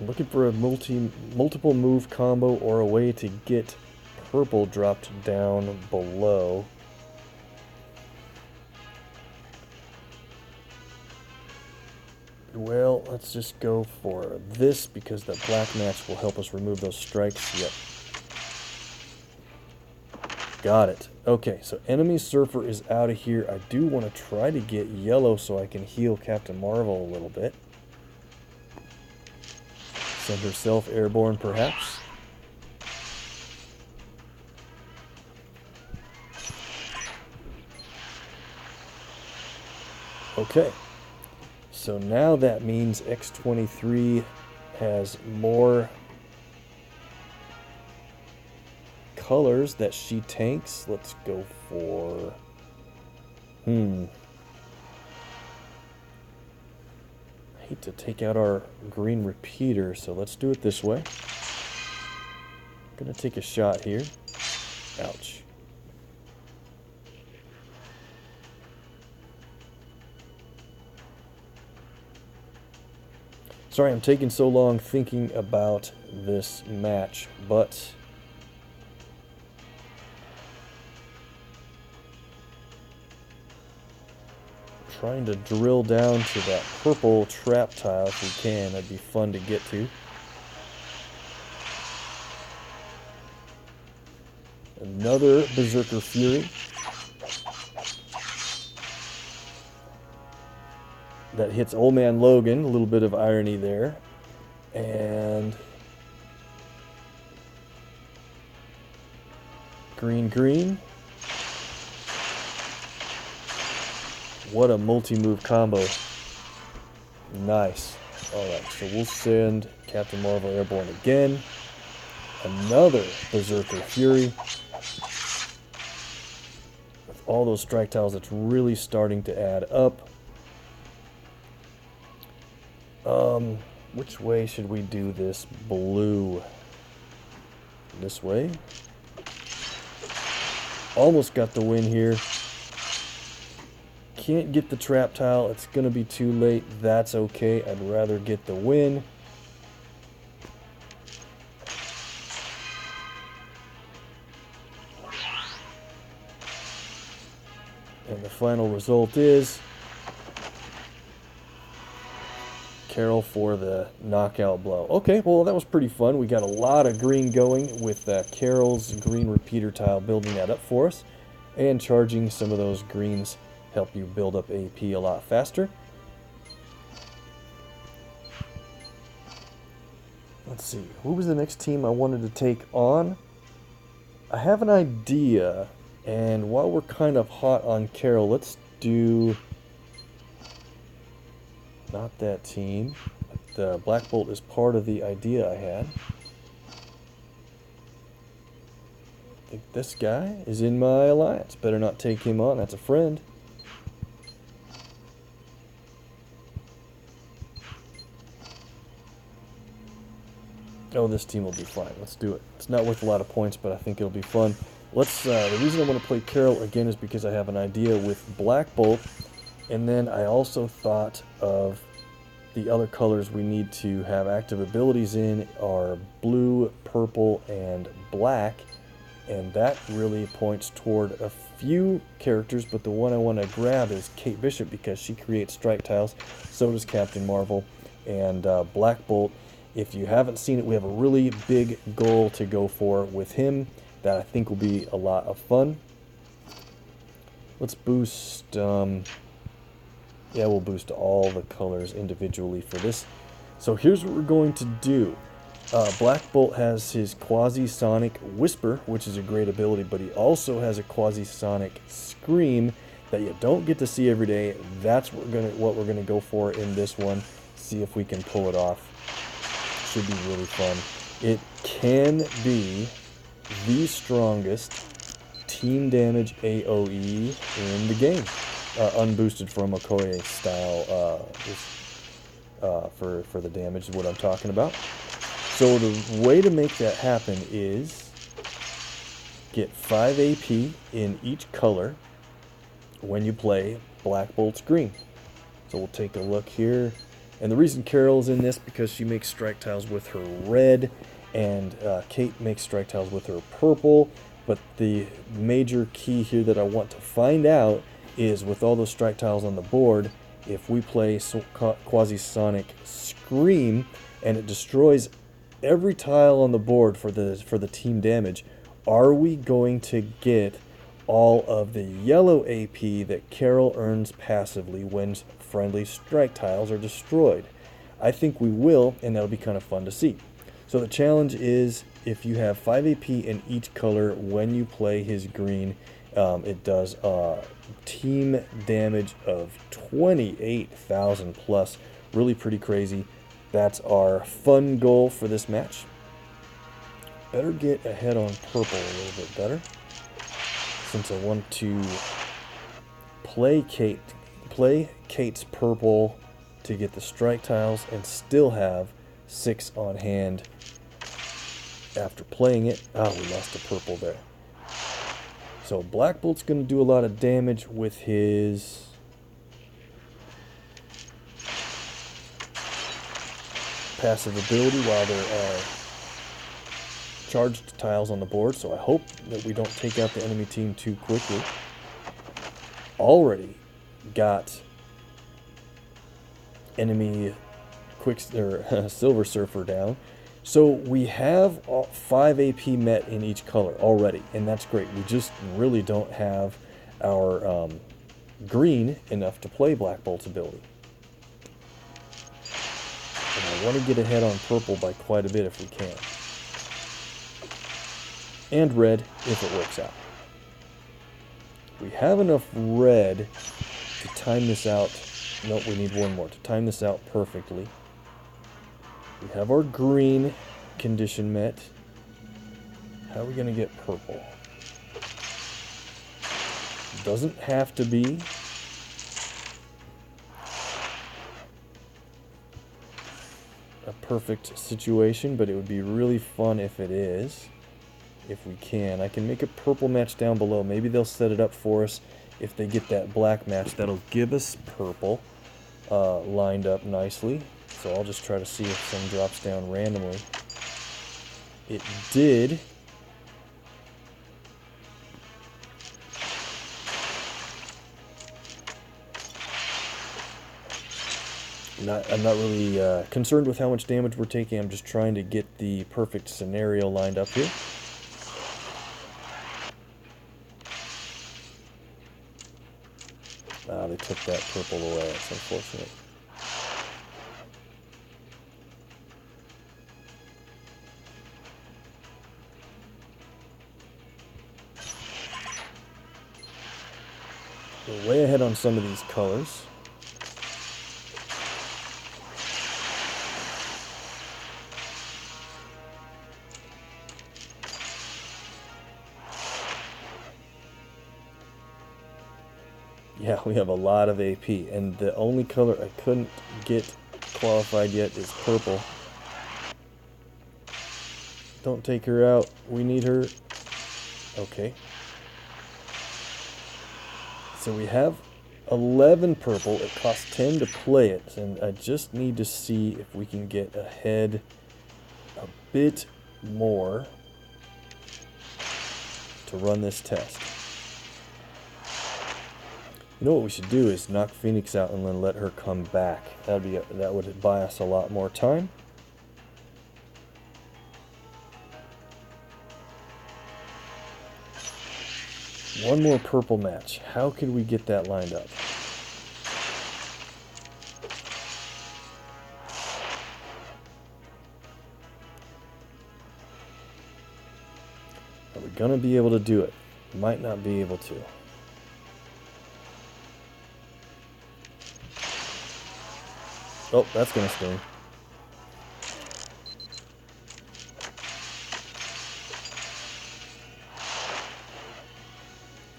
I'm looking for a multiple move combo or a way to get purple dropped down below. Well, let's just go for this because the black match will help us remove those strikes. Yep. Got it. Okay, so enemy Surfer is out of here. I do want to try to get yellow so I can heal Captain Marvel a little bit. Send herself airborne, perhaps. Okay. So now that means X-23 has more colors that she tanks. Let's go for... I hate to take out our green repeater, so let's do it this way. Gonna take a shot here. Ouch. Sorry I'm taking so long thinking about this match, but trying to drill down to that purple trap tile if we can. That'd be fun to get to. Another Berserker Fury. That hits Old Man Logan. A little bit of irony there. And green, green. What a multi-move combo. Nice. Alright, so we'll send Captain Marvel airborne again. Another Berserker Fury. With all those strike tiles, it's really starting to add up. Which way should we do this blue? This way? Almost got the win here. Can't get the trap tile. It's going to be too late. That's okay. I'd rather get the win. And the final result is Carol for the knockout blow. Okay, well that was pretty fun. We got a lot of green going with Carol's green repeater tile building that up for us. And charging some of those greens help you build up AP a lot faster. Let's see, who was the next team I wanted to take on? I have an idea, and while we're kind of hot on Carol, let's do not that team. The Black Bolt is part of the idea I had. I think this guy is in my alliance. Better not take him on. That's a friend. Oh, this team will be fine. Let's do it. It's not worth a lot of points, but I think it'll be fun. Let's. The reason I want to play Carol again is because I have an idea with Black Bolt, and then I also thought of the other colors we need to have active abilities in are blue, purple, and black, and that really points toward a few characters, but the one I want to grab is Kate Bishop because she creates strike tiles. So does Captain Marvel, and Black Bolt. If you haven't seen it, we have a really big goal to go for with him that I think will be a lot of fun. Let's boost, yeah, we'll boost all the colors individually for this. So here's what we're going to do. Black Bolt has his Quasi-Sonic Whisper, which is a great ability, but he also has a Quasi-Sonic Scream that you don't get to see every day. That's what we're gonna go for in this one. See if we can pull it off. Should be really fun. It can be the strongest team damage AoE in the game, unboosted from Okoye style for the damage is what I'm talking about. So the way to make that happen is get 5 AP in each color when you play Black Bolt's green. So we'll take a look here. And the reason Carol's in this because she makes strike tiles with her red, and Kate makes strike tiles with her purple. But the major key here that I want to find out is with all those strike tiles on the board, if we play Quasi-Sonic Scream and it destroys every tile on the board for the team damage, are we going to get all of the yellow AP that Carol earns passively when friendly strike tiles are destroyed? I think we will, and that'll be kind of fun to see. So the challenge is if you have 5 AP in each color when you play his green, it does team damage of 28,000 plus. Really pretty crazy. That's our fun goal for this match. Better get ahead on purple a little bit better, since I want to play Kate's purple to get the strike tiles and still have 6 on hand after playing it. Oh, we lost the purple there. So Black Bolt's going to do a lot of damage with his passive ability while there are charged tiles on the board, so I hope that we don't take out the enemy team too quickly. Already got enemy Silver Surfer down, so we have 5 AP met in each color already, and that's great. We just really don't have our green enough to play Black Bolt's ability. And I want to get ahead on purple by quite a bit if we can. And red if it works out. We have enough red to time this out. Nope, we need one more to time this out perfectly. We have our green condition met. How are we going to get purple? Doesn't have to be. A perfect situation, but it would be really fun if it is. If we can. I can make a purple match down below. Maybe they'll set it up for us if they get that black match. That'll give us purple lined up nicely. So I'll just try to see if some drops down randomly. It did. I'm not really concerned with how much damage we're taking. I'm just trying to get the perfect scenario lined up here. They took that purple away. That's unfortunate. We're way ahead on some of these colors. Yeah, we have a lot of AP, and the only color I couldn't get qualified yet is purple. Don't take her out. We need her. Okay. So we have 11 purple. It costs 10 to play it, and I just need to see if we can get ahead a bit more to run this test. You know what we should do is knock Phoenix out and then let her come back. That would buy us a lot more time. One more purple match. How could we get that lined up? Are we gonna be able to do it? Might not be able to. Oh, that's gonna sting.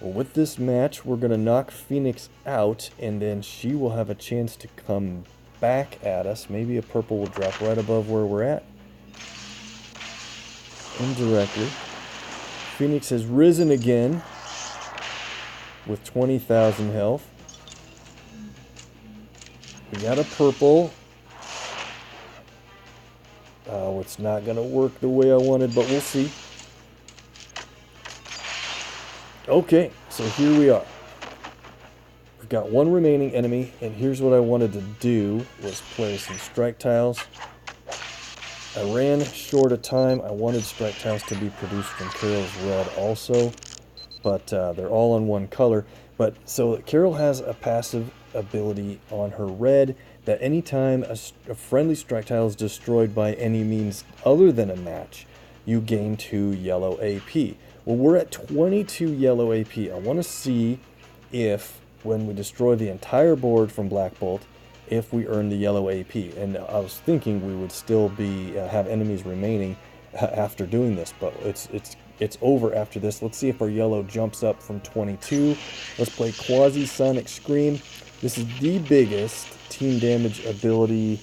Well, with this match, we're gonna knock Phoenix out, and then she will have a chance to come back at us. Maybe a purple will drop right above where we're at. Indirectly. Phoenix has risen again with 20,000 health. We got a purple. Oh, it's not gonna work the way I wanted, but we'll see. Okay, so here we are. We've got one remaining enemy, and here's what I wanted to do was play some strike tiles. I ran short of time. I wanted strike tiles to be produced from Carol's red also, but they're all in one color. But so Carol has a passive ability on her red that anytime a friendly strike tile is destroyed by any means other than a match, you gain 2 yellow AP. Well, we're at 22 yellow AP. I want to see if, when we destroy the entire board from Black Bolt, if we earn the yellow AP. And I was thinking we would still be have enemies remaining after doing this, but it's over after this. Let's see if our yellow jumps up from 22. Let's play Quasi-Sonic Scream. This is the biggest team damage ability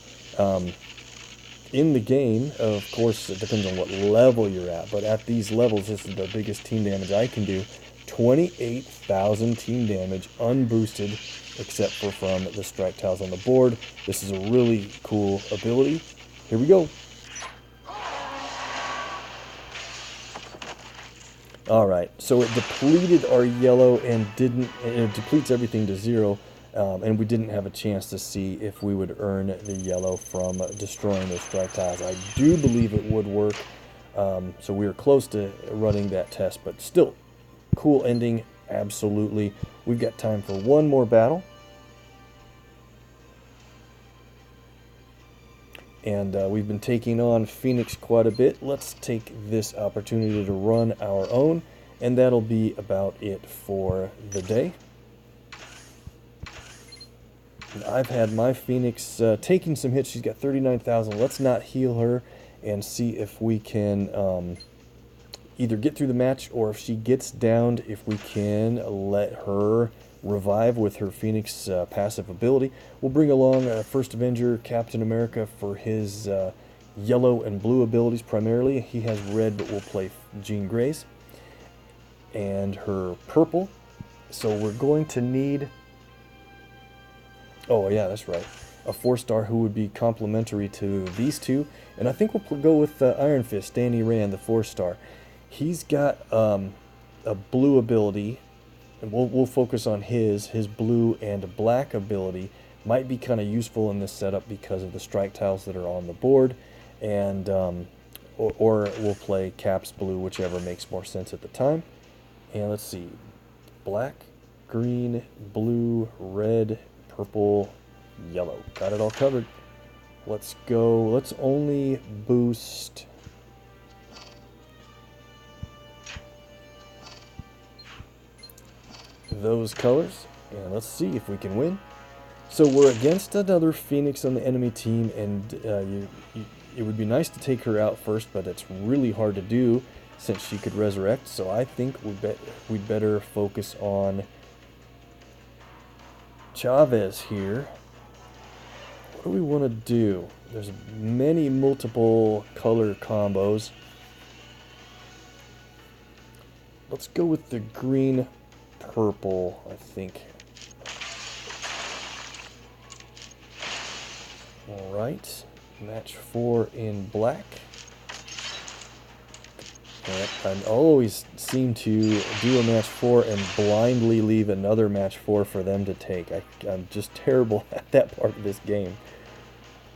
in the game. Of course, it depends on what level you're at, but at these levels, this is the biggest team damage I can do. 28,000 team damage, unboosted, except for from the strike tiles on the board. This is a really cool ability. Here we go. Alright, so it depleted our yellow and it depletes everything to 0. And we didn't have a chance to see if we would earn the yellow from destroying those strike tiles. I do believe it would work, so we were close to running that test, but still, cool ending, absolutely. We've got time for one more battle. And we've been taking on Phoenix quite a bit. Let's take this opportunity to run our own, and that'll be about it for the day. I've had my Phoenix taking some hits. She's got 39,000. Let's not heal her and see if we can either get through the match, or if she gets downed, if we can let her revive with her Phoenix passive ability. We'll bring along First Avenger Captain America for his yellow and blue abilities primarily. He has red, but we'll play Jean Grey's. And her purple. So we're going to need... Oh, yeah, that's right. A 4-star who would be complementary to these two. And I think we'll go with Iron Fist, Danny Rand, the 4-star. He's got a blue ability, and we'll focus on his blue and black ability. Might be kind of useful in this setup because of the strike tiles that are on the board. And or we'll play Cap's blue, whichever makes more sense at the time. And let's see. Black, green, blue, red, purple, yellow. Got it all covered. Let's go. Let's only boost those colors, and let's see if we can win. So we're against another Phoenix on the enemy team, and it would be nice to take her out first, but it's really hard to do since she could resurrect. So I think we'd better focus on Chavez here. What do we want to do? There's many multiple color combos. Let's go with the green purple, I think. Alright, match 4 in black. Yep, I always seem to do a match 4 and blindly leave another match 4 for them to take. I'm just terrible at that part of this game.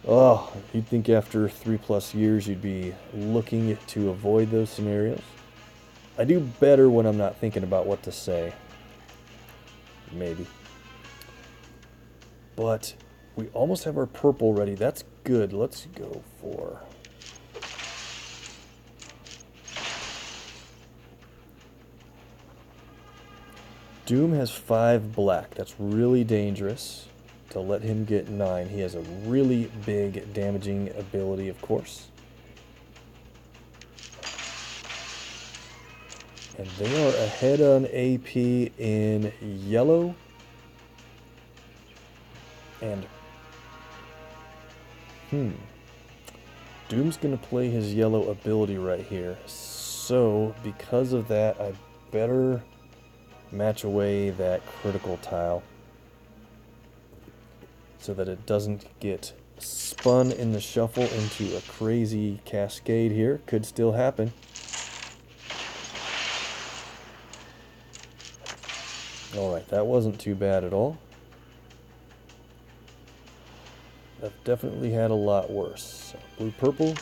Oh, you'd think after 3+ years you'd be looking to avoid those scenarios. I do better when I'm not thinking about what to say. Maybe. But we almost have our purple ready. That's good. Let's go for... Doom has 5 black. That's really dangerous to let him get 9. He has a really big damaging ability, of course. And they are ahead on AP in yellow. And Doom's going to play his yellow ability right here. So, because of that, I better match away that critical tile so that it doesn't get spun in the shuffle into a crazy cascade here. Could still happen. Alright, that wasn't too bad at all. I've definitely had a lot worse. Blue-purple.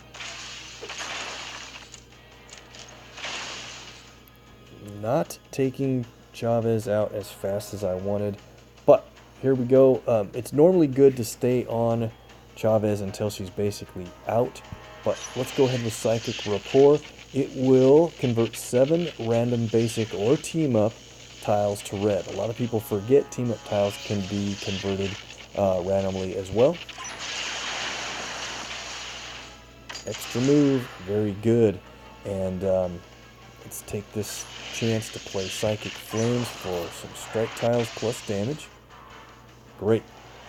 Not taking Chavez out as fast as I wanted, but here we go. It's normally good to stay on Chavez until she's basically out, but let's go ahead with Psychic Rapport. It will convert 7 random basic or team-up tiles to red. A lot of people forget team-up tiles can be converted randomly as well. Extra move, very good. And let's take this chance to play Psychic Flames for some strike tiles plus damage. Great.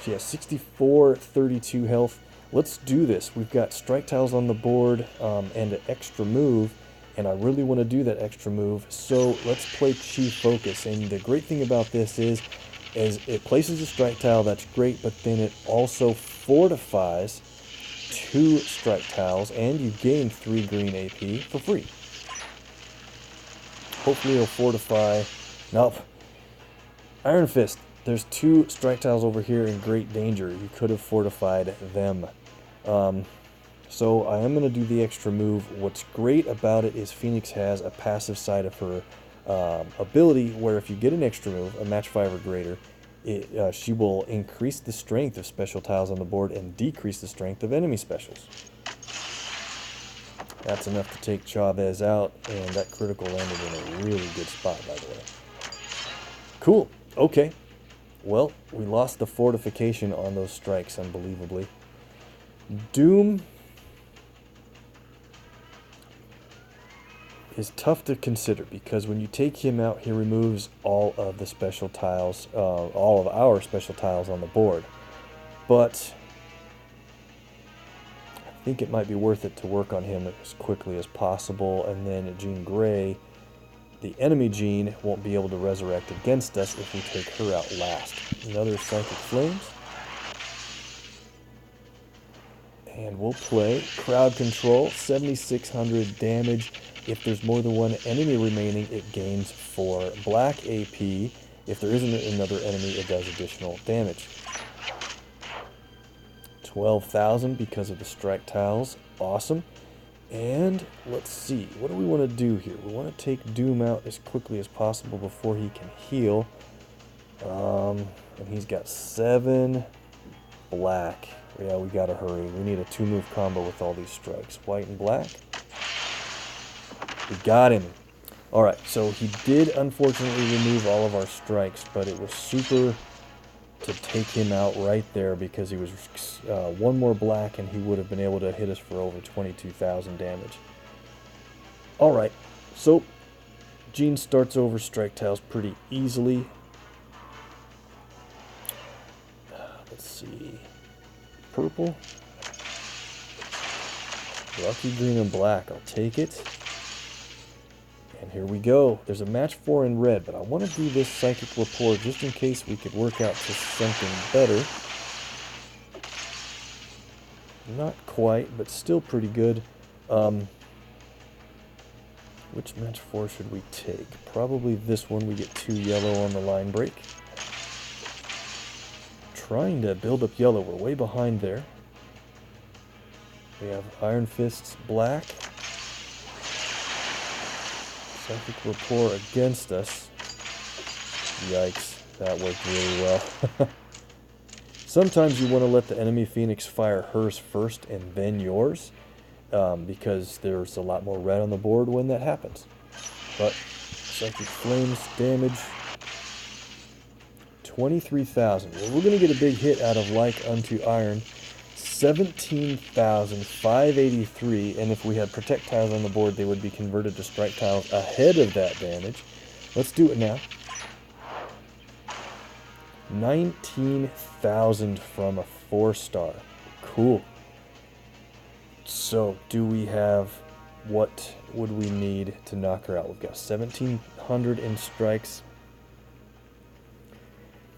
She has 64-32 health. Let's do this. We've got strike tiles on the board and an extra move, and I really want to do that extra move, so let's play Chi Focus. And the great thing about this is it places a strike tile, that's great, but then it also fortifies 2 strike tiles, and you gain 3 green AP for free. Hopefully it'll fortify. Nope. Iron Fist. There's 2 strike tiles over here in great danger. You could have fortified them. So I am going to do the extra move. What's great about it is Phoenix has a passive side of her ability where if you get an extra move, a match 5 or greater, she will increase the strength of special tiles on the board and decrease the strength of enemy specials. That's enough to take Chavez out, and that critical landed in a really good spot, by the way. Cool. Okay. Well, we lost the fortification on those strikes, unbelievably. Doom is tough to consider because when you take him out, he removes all of the special tiles, all of our special tiles on the board. But I think it might be worth it to work on him as quickly as possible, and then Jean Grey, the enemy Jean, won't be able to resurrect against us if we take her out last. Another Psychic Flames. And we'll play Crowd Control, 7,600 damage. If there's more than one enemy remaining, it gains 4 black AP. If there isn't another enemy, it does additional damage. 12,000 because of the strike tiles. Awesome. And let's see, what do we want to do here? We want to take Doom out as quickly as possible before he can heal. And he's got 7 black. Yeah, we gotta hurry. We need a 2-move combo with all these strikes. White and black. We got him. Alright, so he did unfortunately remove all of our strikes, but it was super to take him out right there because he was 1 more black and he would have been able to hit us for over 22,000 damage. Alright, so Jean starts over strike tiles pretty easily. Let's see. Purple. Lucky green and black. I'll take it. And here we go. There's a match 4 in red, but I want to do this psychic rapport just in case we could work out to something better. Not quite, but still pretty good. Which match 4 should we take? Probably this one. We get 2 yellow on the line break. Trying to build up yellow. We're way behind there. We have Iron Fists black. Psychic rapport against us. Yikes, that worked really well. Sometimes you want to let the enemy Phoenix fire hers first and then yours, because there's a lot more red on the board when that happens. But Psychic Flames damage 23,000. Well, we're going to get a big hit out of Like Unto Iron. 17,583, and if we had Protect tiles on the board, they would be converted to Strike tiles ahead of that damage. Let's do it now. 19,000 from a 4-star. Cool. So, do we have, what would we need to knock her out? We've got 1,700 in strikes.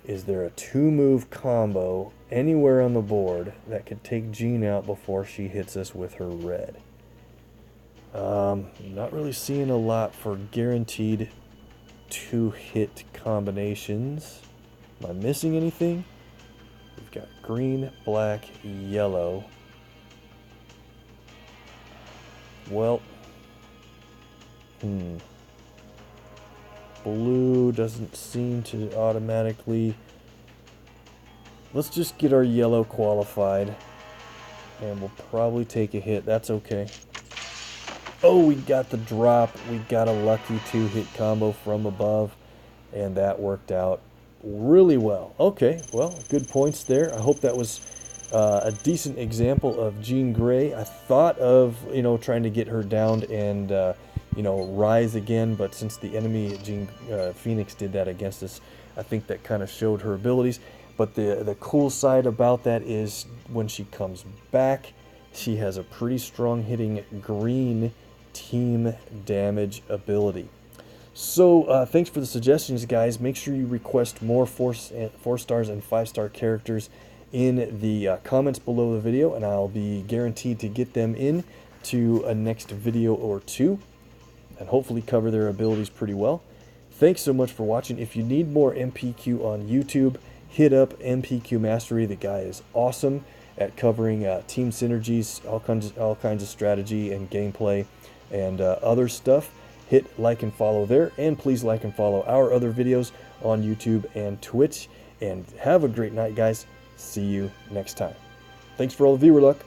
Is there a 2-move combo anywhere on the board that could take Jean out before she hits us with her red? Not really seeing a lot for guaranteed 2-hit combinations. Am I missing anything? We've got green, black, yellow. Well, blue doesn't seem to automatically. Let's just get our yellow qualified, and we'll probably take a hit. That's okay. Oh, we got the drop. We got a lucky 2-hit combo from above, and that worked out really well. Okay, well, good points there. I hope that was a decent example of Jean Grey. I thought of, trying to get her down and rise again, but since the enemy Jean Phoenix did that against us, I think that kind of showed her abilities. But the cool side about that is when she comes back, she has a pretty strong hitting green team damage ability. So thanks for the suggestions, guys. Make sure you request more 4-stars and 5-star characters in the comments below the video, and I'll be guaranteed to get them in to a next video or two and hopefully cover their abilities pretty well. Thanks so much for watching. If you need more MPQ on YouTube, hit up MPQ Mastery. The guy is awesome at covering team synergies, all kinds of strategy and gameplay and other stuff. Hit like and follow there, and please like and follow our other videos on YouTube and Twitch. And have a great night, guys. See you next time. Thanks for all the viewer luck.